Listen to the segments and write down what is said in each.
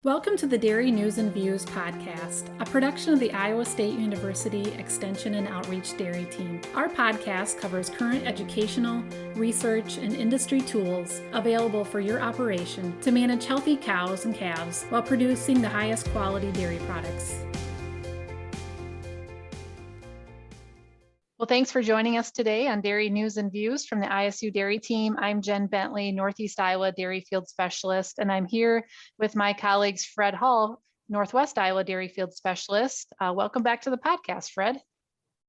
Welcome to the Dairy News and Views podcast, a production of the Iowa State University Extension and Outreach Dairy Team. Our podcast covers current educational, research, and industry tools available for your operation to manage healthy cows and calves while producing the highest quality dairy products. Well, thanks for joining us today on Dairy News and Views from the ISU Dairy Team. I'm Jen Bentley, Northeast Iowa Dairy Field Specialist, and I'm here with my colleagues Fred Hall, Northwest Iowa Dairy Field Specialist. Welcome back to the podcast, Fred.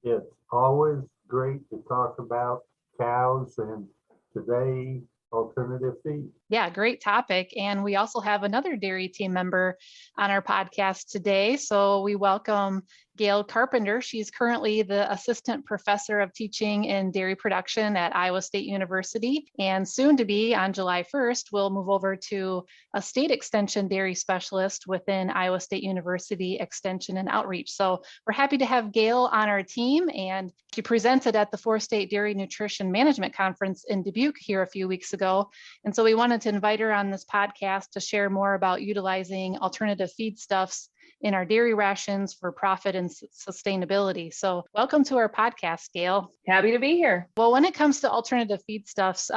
It's always great to talk about cows and today alternative feed. Yeah, great topic. And we also have another dairy team member on our podcast today. So we welcome Gail Carpenter. She's currently the Assistant Professor of Teaching in Dairy Production at Iowa State University. And soon to be on July 1st, we'll move over to a state extension dairy specialist within Iowa State University Extension and Outreach. So we're happy to have Gail on our team. And she presented at the Four-State Dairy Nutrition Management Conference in Dubuque here a few weeks ago. And so we wanted to invite her on this podcast to share more about utilizing alternative feedstuffs in our dairy rations for profit and sustainability. So welcome to our podcast, Gail. Happy to be here. Well, when it comes to alternative feedstuffs,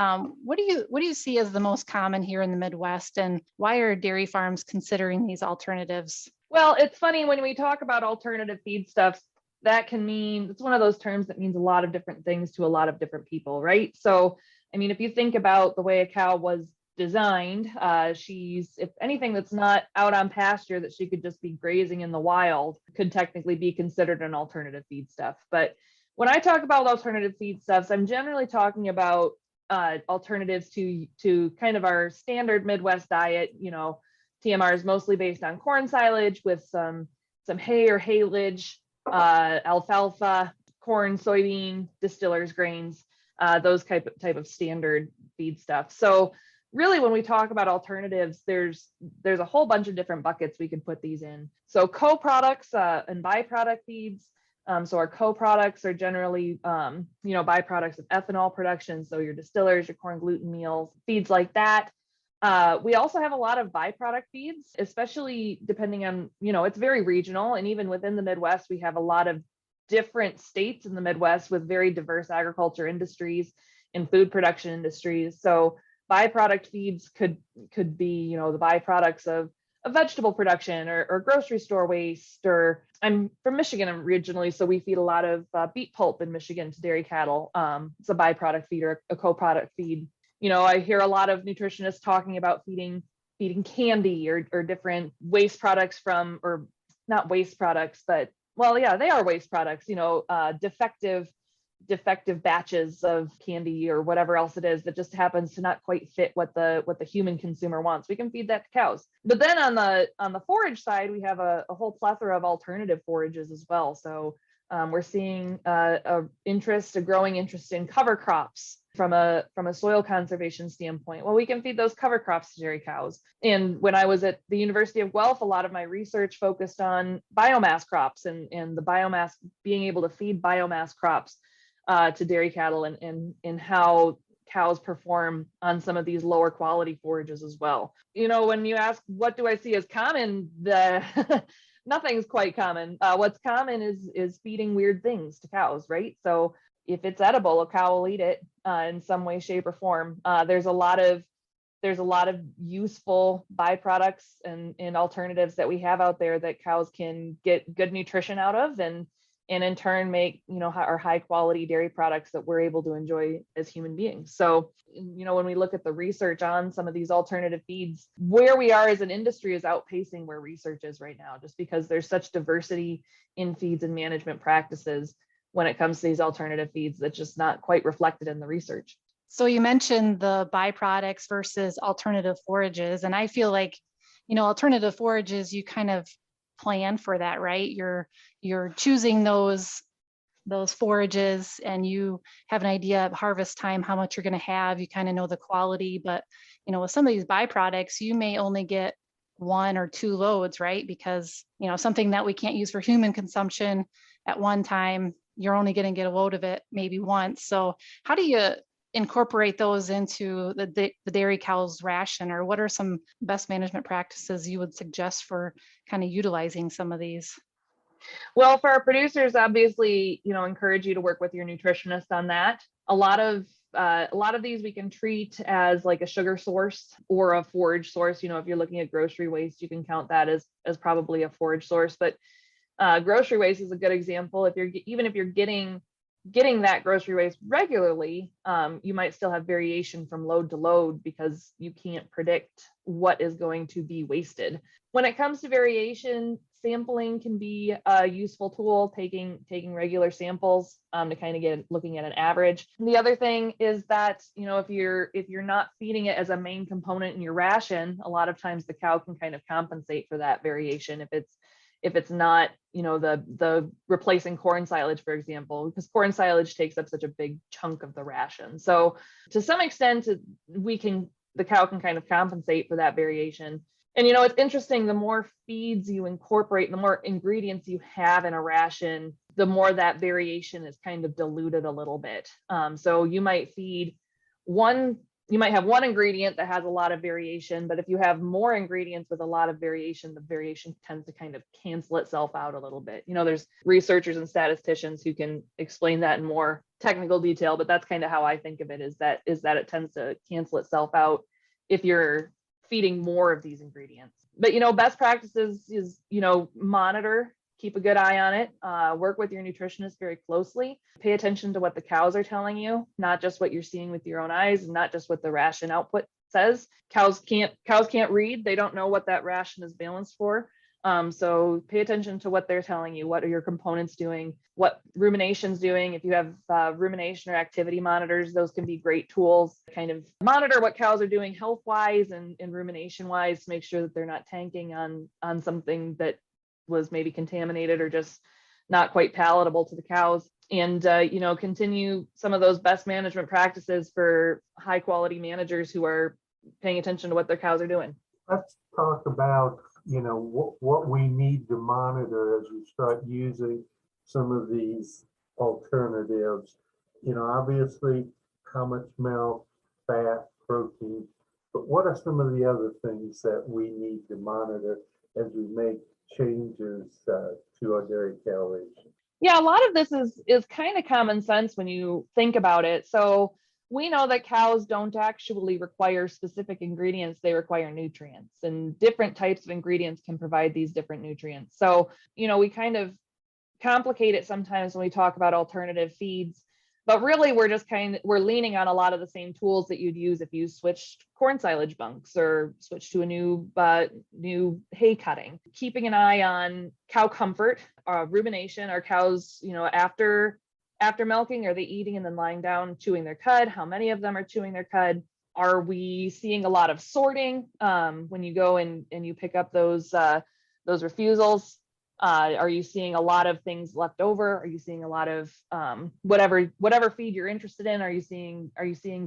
what do you see as the most common here in the Midwest, and why are dairy farms considering these alternatives? Well, it's funny when we talk about alternative feedstuffs, that can mean, it's one of those terms that means a lot of different things to a lot of different people, right? So, I mean, if you think about the way a cow was designed, she's, if anything that's not out on pasture that she could just be grazing in the wild could technically be considered an alternative feedstuff. But when I talk about alternative feedstuffs, I'm generally talking about alternatives to kind of our standard Midwest diet. You know, TMR is mostly based on corn silage with some hay or haylage, alfalfa, corn, soybean, distillers grains, those type of standard feedstuff. So really, when we talk about alternatives, there's a whole bunch of different buckets we can put these in. So co-products and byproduct feeds. So our co-products are generally, byproducts of ethanol production. So your distillers, your corn gluten meals, feeds like that. We also have a lot of byproduct feeds, especially depending on, it's very regional. And even within the Midwest, we have a lot of different states in the Midwest with very diverse agriculture industries and food production industries. So byproduct feeds could be, the byproducts of vegetable production or grocery store waste. Or I'm from Michigan originally, so we feed a lot of beet pulp in Michigan to dairy cattle. It's a byproduct feed or a co-product feed. I hear a lot of nutritionists talking about feeding candy or different waste products from, or not waste products, but well, yeah, they are waste products, defective batches of candy or whatever else it is that just happens to not quite fit what the human consumer wants. We can feed that to cows. But then on the forage side, we have a whole plethora of alternative forages as well. So we're seeing a growing interest in cover crops from a soil conservation standpoint. Well, we can feed those cover crops to dairy cows. And when I was at the University of Guelph, a lot of my research focused on biomass crops and the biomass, being able to feed biomass crops to dairy cattle and how cows perform on some of these lower quality forages as well. When you ask, what do I see as common? Nothing's quite common. What's common is feeding weird things to cows, right? So if it's edible, a cow will eat it in some way, shape, or form. There's a lot of useful byproducts and alternatives that we have out there that cows can get good nutrition out of, and in turn make our high quality dairy products that we're able to enjoy as human beings. So when we look at the research on some of these alternative feeds, where we are as an industry is outpacing where research is right now, just because there's such diversity in feeds and management practices when it comes to these alternative feeds that's just not quite reflected in the research. So you mentioned the byproducts versus alternative forages, and I feel like alternative forages, you kind of plan for that, right? You're choosing those forages, and you have an idea of harvest time, how much you're going to have. You kind of know the quality, but with some of these byproducts, you may only get 1 or 2 loads, right? Because something that we can't use for human consumption at one time, you're only going to get a load of it maybe once. So how do you incorporate those into the dairy cow's ration, or what are some best management practices you would suggest for kind of utilizing some of these? Well, for our producers, obviously, encourage you to work with your nutritionist on that. A lot of these we can treat as like a sugar source or a forage source. If you're looking at grocery waste, you can count that as probably a forage source. But grocery waste is a good example. Even if you're getting that grocery waste regularly, you might still have variation from load to load because you can't predict what is going to be wasted. When it comes to variation, sampling can be a useful tool, taking regular samples to kind of get looking at an average. And the other thing is that, if you're not feeding it as a main component in your ration, a lot of times the cow can kind of compensate for that variation if it's not, the replacing corn silage, for example, because corn silage takes up such a big chunk of the ration. So to some extent, the cow can kind of compensate for that variation. And it's interesting, the more feeds you incorporate, the more ingredients you have in a ration, the more that variation is kind of diluted a little bit. So you might have one ingredient that has a lot of variation, but if you have more ingredients with a lot of variation, the variation tends to kind of cancel itself out a little bit. There's researchers and statisticians who can explain that in more technical detail, but that's kind of how I think of it, is that it tends to cancel itself out if you're feeding more of these ingredients. But best practices is monitor, keep a good eye on it, work with your nutritionist very closely, pay attention to what the cows are telling you, not just what you're seeing with your own eyes, and not just what the ration output says. Cows can't read, they don't know what that ration is balanced for. So pay attention to what they're telling you. What are your components doing? What rumination's doing? If you have rumination or activity monitors, those can be great tools to kind of monitor what cows are doing health-wise and rumination-wise to make sure that they're not tanking on something that was maybe contaminated or just not quite palatable to the cows. And continue some of those best management practices for high quality managers who are paying attention to what their cows are doing. Let's talk about what we need to monitor as we start using some of these alternatives. Obviously how much milk, fat, protein, but what are some of the other things that we need to monitor as we make changes to our dairy cow ration? Yeah, a lot of this is kind of common sense when you think about it. So we know that cows don't actually require specific ingredients, they require nutrients, and different types of ingredients can provide these different nutrients. So, we kind of complicate it sometimes when we talk about alternative feeds, but really we're leaning on a lot of the same tools that you'd use if you switched corn silage bunks or switched to a new hay cutting. Keeping an eye on cow comfort, rumination. Are cows, after milking, are they eating and then lying down chewing their cud? How many of them are chewing their cud? Are we seeing a lot of sorting when you go and you pick up those refusals? Are you seeing a lot of things left over? Are you seeing a lot of whatever feed you're interested in? Are you seeing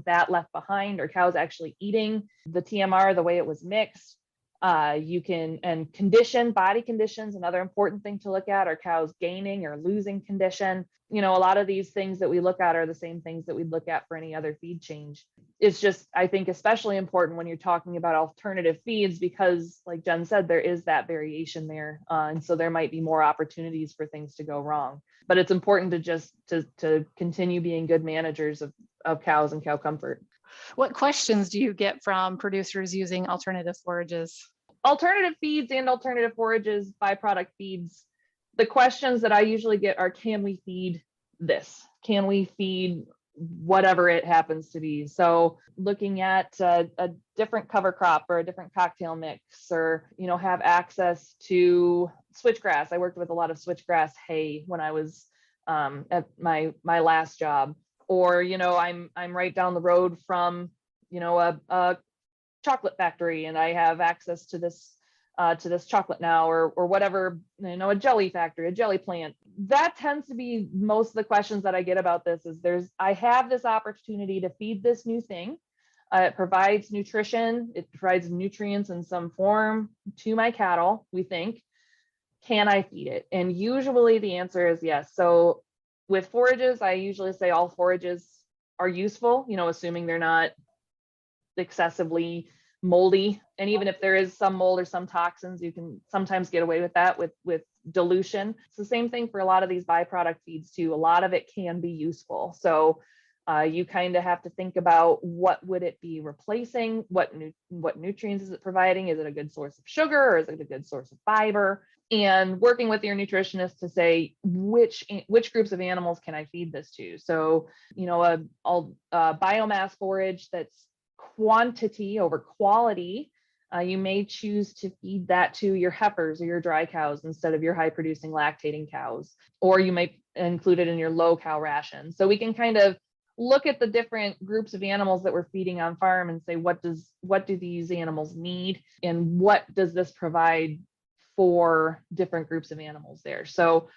that left behind? Are cows actually eating the TMR the way it was mixed? And body conditions, another important thing to look at. Are cows gaining or losing condition? A lot of these things that we look at are the same things that we'd look at for any other feed change. It's just, I think, especially important when you're talking about alternative feeds, because like Jen said, there is that variation there. And so there might be more opportunities for things to go wrong. But it's important to continue being good managers of cows and cow comfort. What questions do you get from producers using alternative forages? Alternative feeds and alternative forages, byproduct feeds. The questions that I usually get are, can we feed this? Can we feed whatever it happens to be? So looking at a different cover crop or a different cocktail mix, or, have access to switchgrass. I worked with a lot of switchgrass hay when I was at my last job. Or, I'm right down the road from, a chocolate factory, and I have access to this chocolate now, or whatever, a jelly factory, a jelly plant. That tends to be most of the questions that I get about this. I have this opportunity to feed this new thing. It provides nutrition, it provides nutrients in some form to my cattle, we think. Can I feed it? And usually the answer is yes. So with forages, I usually say all forages are useful, assuming they're not excessively moldy. And even if there is some mold or some toxins, you can sometimes get away with that with dilution. It's the same thing for a lot of these byproduct feeds too. A lot of it can be useful. So you kind of have to think about what would it be replacing, what nutrients is it providing? Is it a good source of sugar, or is it a good source of fiber? And working with your nutritionist to say which groups of animals can I feed this to. So a biomass forage that's quantity over quality, you may choose to feed that to your heifers or your dry cows instead of your high producing lactating cows, or you might include it in your low cow ration. So we can kind of look at the different groups of animals that we're feeding on farm and say, what do these animals need, and what does this provide for different groups of animals there. So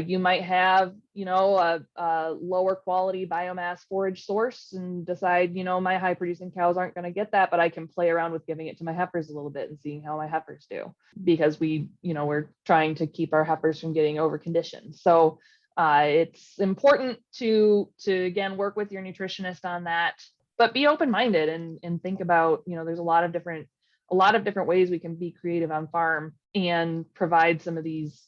you might have, a lower quality biomass forage source and decide, my high producing cows aren't going to get that, but I can play around with giving it to my heifers a little bit and seeing how my heifers do, because we're trying to keep our heifers from getting over conditioned. So it's important to again work with your nutritionist on that, but be open-minded and think about, there's a lot of different ways we can be creative on farm and provide some of these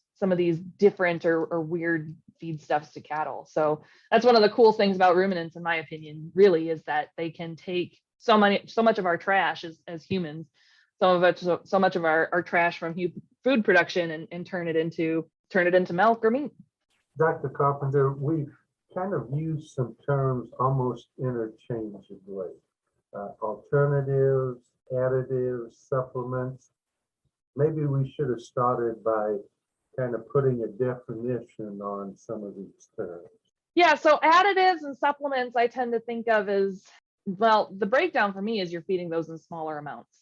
different or weird feedstuffs to cattle. So that's one of the cool things about ruminants, in my opinion, really, is that they can take so much of our trash as humans, so much of our trash from food production and turn it into milk or meat. Dr. Carpenter, we've kind of used some terms almost interchangeably. Alternatives, additives, supplements. Maybe we should have started by kind of putting a definition on some of these terms. Yeah, so additives and supplements I tend to think of as, well, the breakdown for me is you're feeding those in smaller amounts.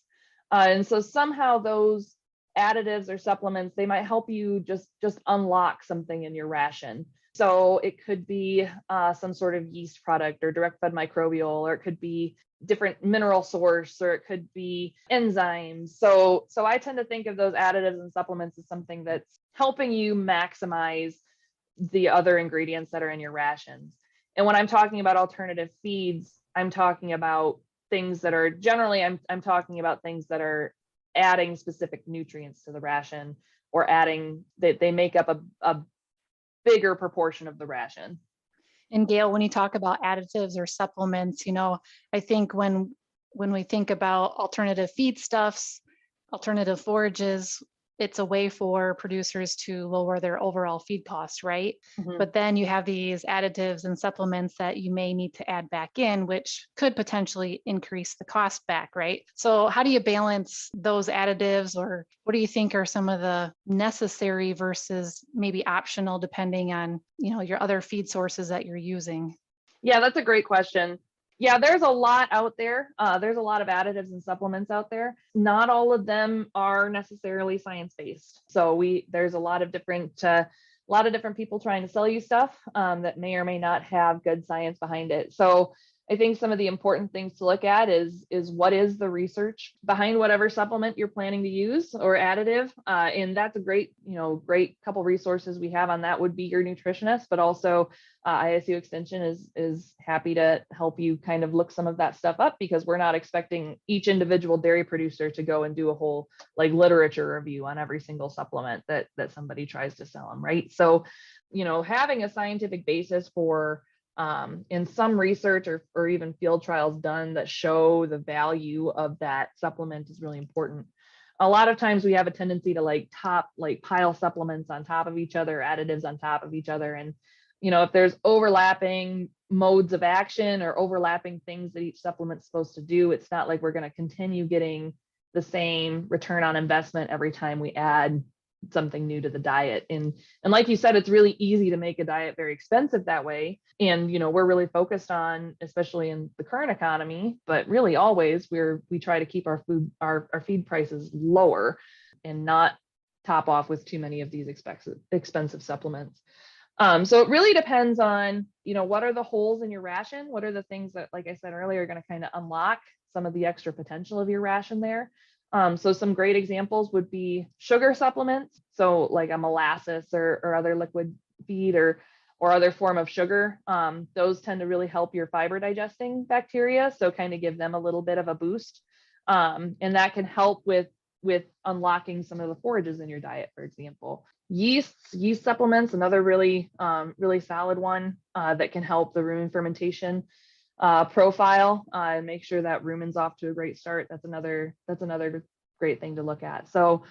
And so somehow those additives or supplements, they might help you just unlock something in your ration. So it could be some sort of yeast product or direct fed microbial, or it could be different mineral source, or it could be enzymes. So I tend to think of those additives and supplements as something that's helping you maximize the other ingredients that are in your rations. And when I'm talking about alternative feeds, I'm talking about things that are generally, I'm talking about things that are adding specific nutrients to the ration, or adding that they make up a bigger proportion of the ration. And Gail, when you talk about additives or supplements, I think when we think about alternative feedstuffs, alternative forages, it's a way for producers to lower their overall feed costs, right? Mm-hmm. But then you have these additives and supplements that you may need to add back in, which could potentially increase the cost back, right? So how do you balance those additives, or what do you think are some of the necessary versus maybe optional, depending on, your other feed sources that you're using? Yeah, that's a great question. Yeah, there's a lot out there. There's a lot of additives and supplements out there. Not all of them are necessarily science-based. So there's a lot of different people trying to sell you stuff that may or may not have good science behind it. So I think some of the important things to look at is what is the research behind whatever supplement you're planning to use or additive. And that's a great couple resources we have on that would be your nutritionist, but also ISU Extension is happy to help you kind of look some of that stuff up, because we're not expecting each individual dairy producer to go and do a whole literature review on every single supplement that somebody tries to sell them, right? So, having a scientific basis for in some research or even field trials done that show the value of that supplement is really important. A lot of times we have a tendency to pile supplements on top of each other, additives on top of each other. And, if there's overlapping modes of action or overlapping things that each supplement's supposed to do, it's not like we're going to continue getting the same return on investment every time we add something new to the diet. And like you said, it's really easy to make a diet very expensive that way. And, we're really focused on, especially in the current economy, but really always we try to keep our feed prices lower and not top off with too many of these expensive supplements. So it really depends on, what are the holes in your ration? What are the things that, like I said earlier, are going to kind of unlock some of the extra potential of your ration there? So some great examples would be sugar supplements. So like a molasses or other liquid feed, or or other form of sugar. Those tend to really help your fiber digesting bacteria. So kind of give them a little bit of a boost. And that can help with unlocking some of the forages in your diet, for example. Yeast supplements, another really solid one that can help the rumen fermentation profile and make sure that rumen's off to a great start. That's another great thing to look at. So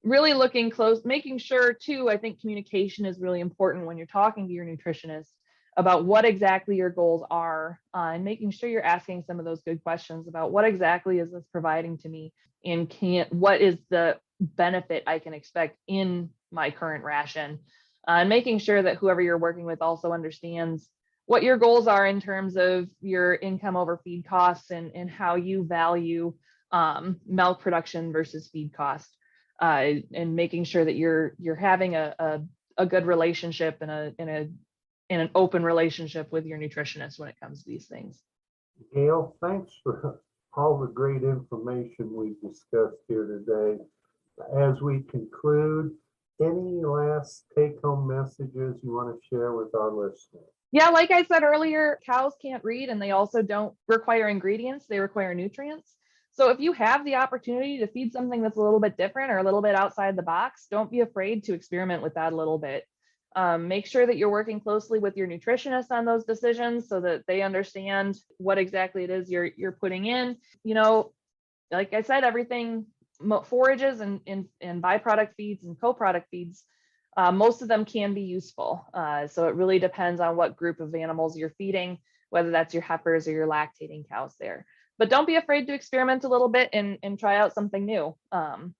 really looking close, making sure too, I think communication is really important when you're talking to your nutritionist about what exactly your goals are, and making sure you're asking some of those good questions about what exactly is this providing to me, and what is the benefit I can expect in my current ration, and making sure that whoever you're working with also understands what your goals are in terms of your income over feed costs, and how you value milk production versus feed cost, and making sure that you're having a good relationship and an open relationship with your nutritionist when it comes to these things. Gail, thanks for all the great information we discussed here today. As we conclude, any last take-home messages you want to share with our listeners? Yeah, like I said earlier, cows can't read, and they also don't require ingredients, they require nutrients. So if you have the opportunity to feed something that's a little bit different or a little bit outside the box, don't be afraid to experiment with that a little bit. Make sure that you're working closely with your nutritionist on those decisions so that they understand what exactly it is you're putting in. You know, like I said, everything, forages and byproduct feeds and co-product feeds, most of them can be useful. So it really depends on what group of animals you're feeding, whether that's your heifers or your lactating cows there. But don't be afraid to experiment a little bit and try out something new,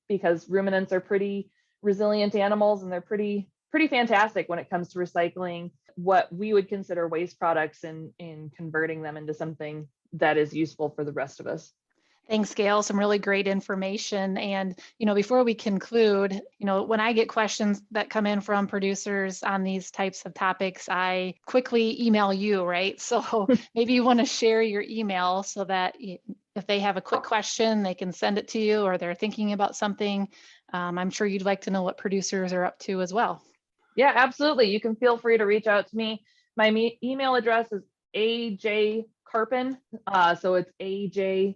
because ruminants are pretty resilient animals, and they're pretty fantastic when it comes to recycling what we would consider waste products and converting them into something that is useful for the rest of us. Thanks, Gail. Some really great information. And, before we conclude, when I get questions that come in from producers on these types of topics, I quickly email you, right? So maybe you want to share your email so that if they have a quick question, they can send it to you, or they're thinking about something. I'm sure you'd like to know what producers are up to as well. Yeah, absolutely. You can feel free to reach out to me. My email address is ajcarpen. So it's AJCARPEN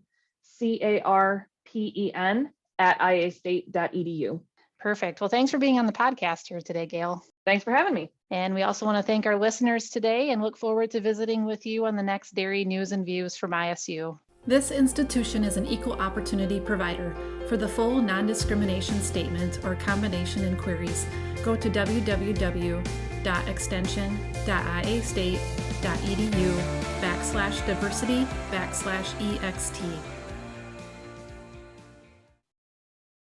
@iastate.edu. Perfect. Well, thanks for being on the podcast here today, Gail. Thanks for having me. And we also want to thank our listeners today and look forward to visiting with you on the next Dairy News and Views from ISU. This institution is an equal opportunity provider. For the full non-discrimination statement or combination inquiries, go to www.extension.iastate.edu/diversity/EXT.